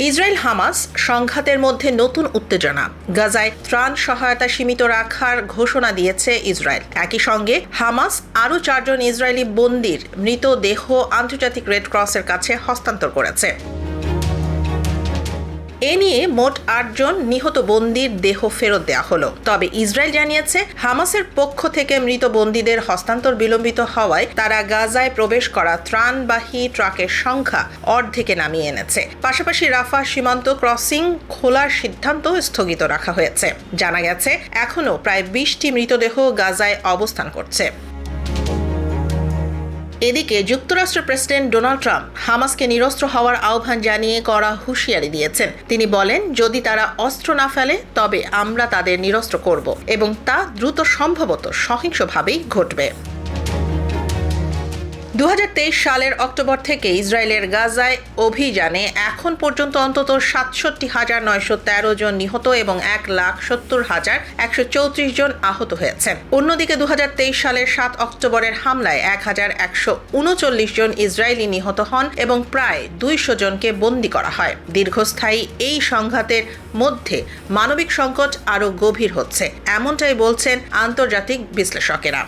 Israel Hamas সংঘাতের মধ্যে নতুন উত্তেজনা। গাজায় ত্রাণ সহায়তা সীমিত রাখার ঘোষণা দিয়েছে ইসরায়েল। একই সঙ্গে হামাস আরও 4 জন ইসরায়েলি বন্দীর মৃতদেহ আন্তর্জাতিক রেড ক্রসের কাছে হস্তান্তর করেছে। এ নিয়ে মোট 8 জন নিহত বন্দীর দেহ ফেরত দেওয়া হলো। তবে ইসরায়েল জানিয়েছে হামাসের পক্ষ থেকে মৃত বন্দীদের হস্তান্তর বিলম্বিত হওয়ায় তারা গাজায় প্রবেশ করা ত্রাণবাহী ট্রাকের সংখ্যা অর্ধেকে নামিয়ে এনেছে। পাশাপাশি রাফা সীমান্ত ক্রসিং খোলার সিদ্ধান্ত স্থগিত রাখা হয়েছে। জানা গেছে এখনও প্রায় 20টি মৃতদেহ গাজায় অবস্থান করছে। এদিকে যুক্তরাষ্ট্রের প্রেসিডেন্ট ডোনাল্ড ট্রাম্প হামাসকে নিরস্ত্র হওয়ার আহ্বান জানিয়ে কড়া হুঁশিয়ারি দিয়েছেন। তিনি বলেন, যদি তারা অস্ত্র না ফেলে তবে আমরা তাদের নিরস্ত্র করব এবং তা দ্রুত সম্ভবত সহিংসভাবেই ঘটবে। 2023 সালের অক্টোবর থেকে ইসরায়েলের গাজায় অভিযানে এখন পর্যন্ত অন্তত 67,913 জন নিহত এবং 1,70,134 জন আহত হয়েছেন। অন্যদিকে 2023 সালের 7 অক্টোবরের হামলায় 1,139 জন ইসরায়েলি নিহত হন এবং প্রায় 200 জনকে বন্দী করা হয়। দীর্ঘস্থায়ী এই সংঘাতের মধ্যে মানবিক সংকট আরও গভীর হচ্ছে, এমনটাই বলছেন আন্তর্জাতিক বিশ্লেষকেরা।